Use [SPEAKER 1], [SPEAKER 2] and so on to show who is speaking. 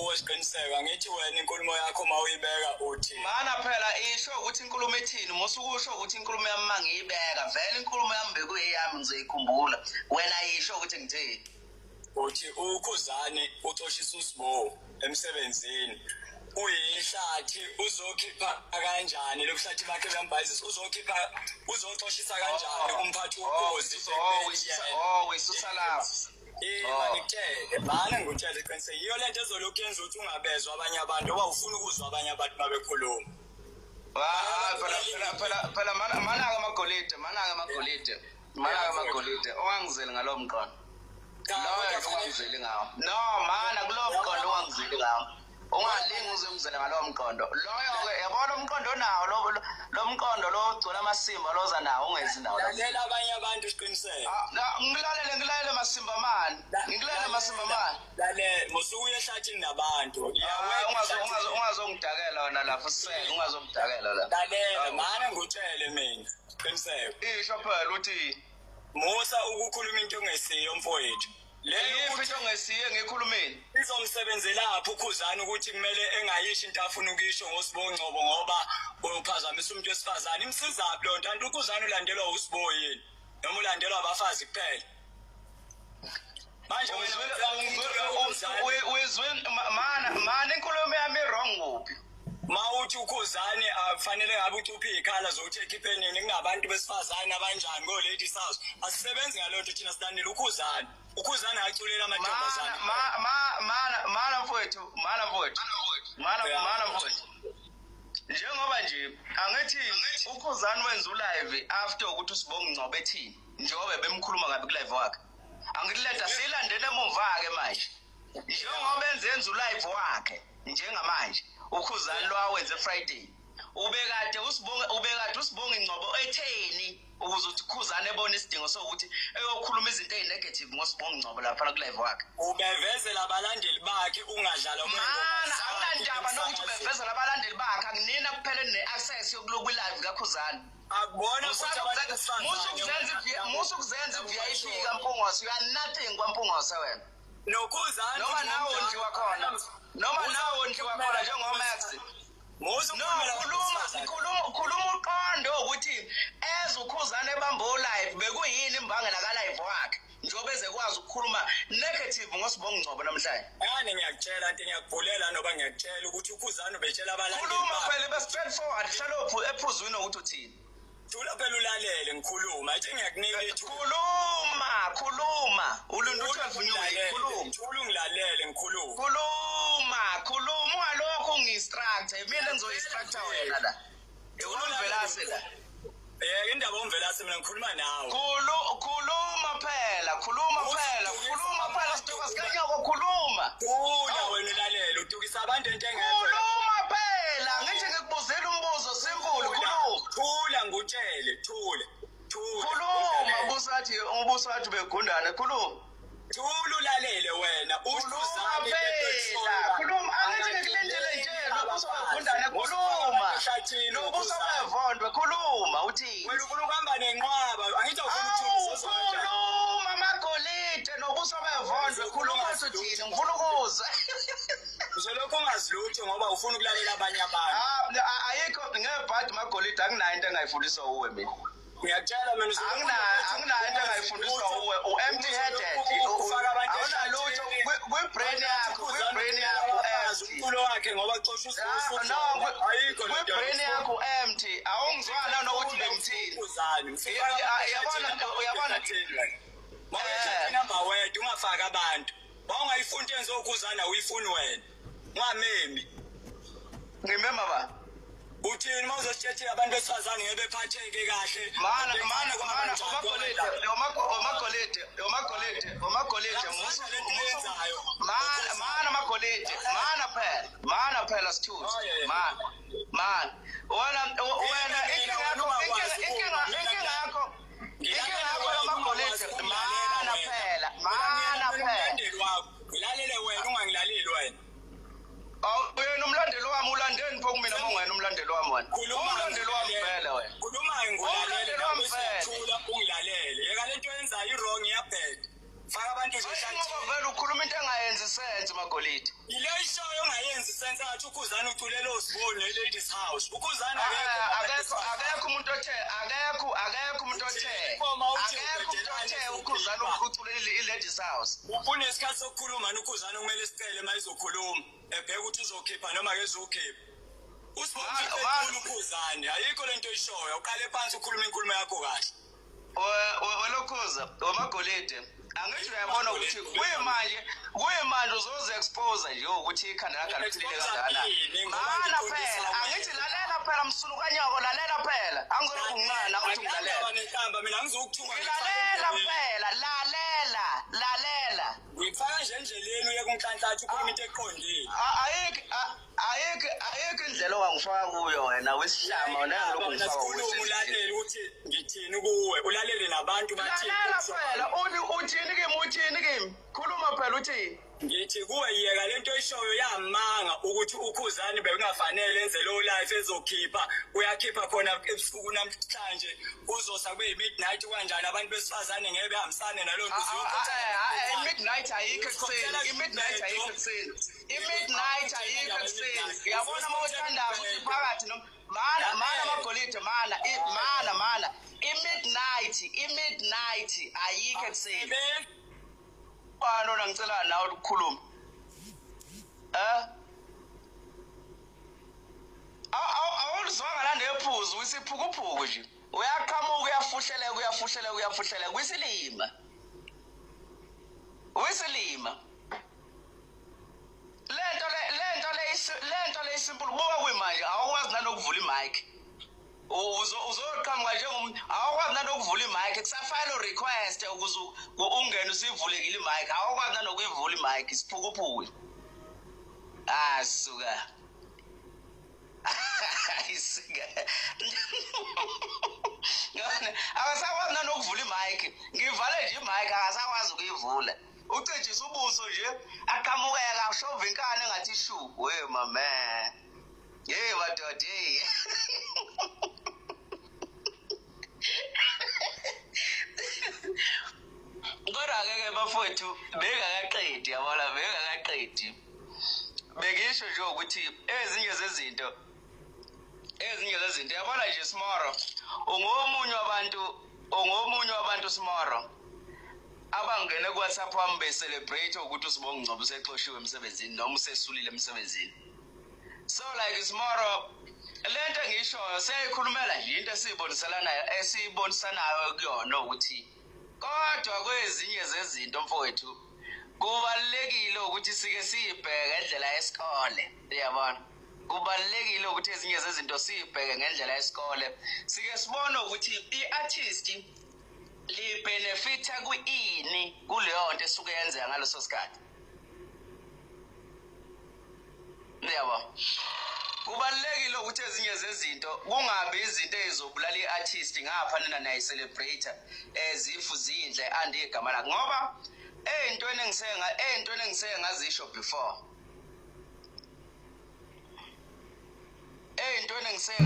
[SPEAKER 1] Wesiqiniseko angithi wena inkulumo yakho mawuyibeka uthi
[SPEAKER 2] mana phela isho ukuthi inkulumo ethini musukusho ukuthi inkulumo yami mangiyibeka vele inkulumo yami bekuyeyami ngizoyikhumbula wena isho ukuthi ngithini
[SPEAKER 1] uthi ukhuzane uxoshisa uSibo emsebenzini uyihlathi uzokhipha kanjani lokuhlathi bakhe bambhayizisa uzoxoshisa kanjani kumphathi ukhozi
[SPEAKER 2] wisusa lapho
[SPEAKER 1] ngitshele bana ngutshele iqiniso yiyo lento ezolokhu yenza ukuthi ungabezwa abanye abantu oba ufuna ukuzwa abanye abantu babekhuluma
[SPEAKER 2] phela mana amagolide owangizeli ngalowo mqondo loyo ungangizeli ngawo no mana kulowo mqondo ungangizeli ngawo ungalingi uzemzela ngalowo mqondo loyo-ke yabona umqondo nawo lo mqondo lo ogcwele amasimba loza nawo ungezi nawo
[SPEAKER 1] lalela abanye abantu isiqiniseko
[SPEAKER 2] ngilalele masimba mani
[SPEAKER 1] lalela musuku uyehlathini nabantu
[SPEAKER 2] ungazongidakela wena lapho sisele ungazongidakela la
[SPEAKER 1] lalela mana ngutshele mina isiqiniseko
[SPEAKER 2] isho phela uthi
[SPEAKER 1] musa ukukhuluma into ongesiyo mfowethu
[SPEAKER 2] leyo into ongesiye ngikhulumeni
[SPEAKER 1] izomsebenzela lapho ukhuzana ukuthi kumele engayisho into afuna ukisho ngosibongcobo ngoba uphazamisa umuntu wesifazane imsizaphi lo nto kanti ukhuzana ulandelwa uSibo yini noma ulandelwa abafazi kuphela manje
[SPEAKER 2] wezweni mana inkulumo yami wrong kuphi
[SPEAKER 1] mawuthi ukhuzane afanele ngabe ucuphe ikhala zokuthi ekhiphe nini kungabantu besifazane abanjani go ladies house asisebenzi ngalonto thina sidanile ukhuzane aculela amantombazane
[SPEAKER 2] mana mfowethu njengoba nje angithi ukhuzane wenza ulive after ukuthi uSibongcobo ethini njengoba bemkhuluma ngabe kulive wakhe angiletha silandele emumva ke manje njengoba enza ulive wakhe njengamanje ukhuzane lo awenze Friday ubekade uSibongcobo etheni ukuze uthi ukhuzane ebone isidingo sokuthi eyokhuluma izinto ezinegative ngoSibongcobo lapha ku live wakhe
[SPEAKER 1] ubevezela abalandeli bakhe ungadlala
[SPEAKER 2] mana awunandaba nokuthi ubevezela abalandeli bakhe anginina kuphela ne-access yokuloku live kakhuzane
[SPEAKER 1] akubona
[SPEAKER 2] musu kuzenza VIP kaMpungose you are nothing kwaMpungose wena
[SPEAKER 1] nokhuzane
[SPEAKER 2] noma nawo ndliwa khona njengoMax khuluma uqondo ukuthi ukhuzane ebambe live bekuyini imbangela ka-live wakhe njengoba ezekwazi ukukhuluma negative ngoSibongcobo namhlanje
[SPEAKER 1] yani ngiyakutshela nto ngiyakubhulela noba ngiyakutshela ukuthi ukhuzane ubetshela abalandeli
[SPEAKER 2] khuluma phela ibe-straight forward hlalophu ephuzwini ukuthi uthini
[SPEAKER 1] thula phela ulalele ngikhuluma athi ngiyakunika
[SPEAKER 2] khuluma uluntu
[SPEAKER 1] thula ungilalele ngikhuluma
[SPEAKER 2] ungalokhu ungi-instructor mina engizoyi-instructor wena la ulumvelase la
[SPEAKER 1] indaba omvelase mina ngikhuluma nawe
[SPEAKER 2] khuluma phela sitoka sikanyoko khuluma
[SPEAKER 1] wena ulalele utukisa abantu into engekho
[SPEAKER 2] khuluma phela ngithi ngikubuzela umbuzo simple
[SPEAKER 1] thula ngutshele thula
[SPEAKER 2] khuluma ubuso wathi begundane khuluma
[SPEAKER 1] thula ulalele wena
[SPEAKER 2] ukhuzane khuluma angithi ngikulendele nje lobuso begundane khuluma lobuso bevondwe khuluma uthini
[SPEAKER 1] wena ufuna ukuhamba nenqwaba angithi awufuna ukuthulisa
[SPEAKER 2] khuluma amagolide nobuso bevondwe khuluma uthini ngifuna ukuzwa
[SPEAKER 1] uzolokhu ungazilutho ngoba ufuna ukulalela abanye abantu
[SPEAKER 2] ayikho ngebhadi magolide anginayo into engayifundiswa uwe mina
[SPEAKER 1] ngiyatshela mina
[SPEAKER 2] anginayo into engayifundiswa uwe u-empty headed awunalutho kwi-brain yakho
[SPEAKER 1] umculo wakhe ngoba coshisa
[SPEAKER 2] kwi-brain yakho empty awungizwana nokuthi bengithini uyabona
[SPEAKER 1] number word ungafaka abantu wawungayifuni into enzokhuzana uyifuni wena ungamemi
[SPEAKER 2] ngimema ba
[SPEAKER 1] uthini mawuzositshethela abantu besifazane ngeke bephatheke kahle
[SPEAKER 2] mana phela sithuthi mana wena inkinga yakho amagolide mana phela
[SPEAKER 1] ngilalele wena ungangilaleli wena
[SPEAKER 2] wena umlandeli wami ulandeni pho kumina mongena umlandeli wami wena umlandeli wami phela wena
[SPEAKER 1] khuluma ngilalele thula ungilalele yeka lento yenza i-wrong iyabheda faka abantu nje
[SPEAKER 2] vele ukhuluma into engayenzi sense Magolide.
[SPEAKER 1] Ile ishoyo ongayenzi sense athi uKhuzani uculela osibone eLadies House. uKhuzani
[SPEAKER 2] Akekho umuntu othe uKhuzani uculela iLadies House.
[SPEAKER 1] Unesikhathi sokukhuluma uKhuzani kumele sicele mayizokhuluma ebheka ukuthi uzokhipha noma ke ezokhipha. Usibone uKhuzani ayikho lento ishoyo uqale phansi ukhuluma inkulumo yakho kahle.
[SPEAKER 2] Welokhuza uMagolide angithi uyabona ukuthi kuyimanje uzoze expose nje ukuthi ikhanda lakhe liphilile kangakanani. Mana phela angithi lalela phela msulu kanyoko lalela phela angizokungana ukuthi ngilalela.
[SPEAKER 1] Mina ngizokuthuma
[SPEAKER 2] lalela phela lalela.
[SPEAKER 1] Ngifaka nje endleleni uye kunhlanhlathu ukhuluma into eqondile.
[SPEAKER 2] Ayikho indlela ongangifaka kuyo wena wesihlama wena ngilokhu ngifaka
[SPEAKER 1] kuwe. Ulalele ukuthi ngithini kuwe ulalele nabantu bathini.
[SPEAKER 2] Lalela phela uthini kimi khuluma phela uthini.
[SPEAKER 1] Ngithi kuwe yeka lento eshoyo yamanga ukuthi uKhuzani bekungafanele enze lo life ezokhipha uyakhipha khona ebusuku namhlanje uzosa kube midnight kanjani abantu besifazane ngeke behambisane nalo nto
[SPEAKER 2] midnight ayikho ekseni imidnight ayikho ekseni uyabona mawuthandaba ukuthi phakathi mana Magolide mana imidnight ayikho ekseni. Bano ngicela nawe ukukhuluma. Awulizwanga la nephuzu wisiphukuphuku nje. Uyaqhamuka uyafuhlela kwisilima. Lento le simple buka kuyimanje awukwazi nanokuvula imic. Uzoqhamuka njengomuntu awukwazi nanokuvula imic kusafile request ukuze ungene usivulekile imic awukwazi nanokuyivula imic isiphukuphuku. Suka. Akasakwazi nanokuvula imic ngivale nje imic akasakwazi ukuyivula. Ucijisa ubuso nje aqhamukeka ashova inkani engathi shu we mama. Hey madoda hey. Kodwa ke bafowethu bekakaqedi yabona bekakaqedi. Bekisho nje ukuthi ezinye zezinto yabona nje Smoro ungomunye wabantu Smoro abangene ku WhatsApp wami be celebrate ukuthi uSibonga Ngcobo usexoshiwe emsebenzini noma usesulile emsebenzini. So like Smoro lento ngishoyo seyikhulumela nje into esibonisanayo kuyona ukuthi kodwa kwezinye zezinto mfowethu kubalekile ukuthi sike sibheke ngendlela yesikole uyabona. Kubalekile ukuthi ezinye zezinto sibheke ngendlela yesikole sike sibone ukuthi iartist li benefita kuini kuleyo nto esuke yenzeka ngaleso sikhathi. Uyabona. Kubalekile ukuthi ezinye zezinto kungabe izinto ezobulala iartist ngapha nayi celebrator ezifu zindle andigama lakhe ngoba eyintweni engiseke ngazisho before eyintweni engiseke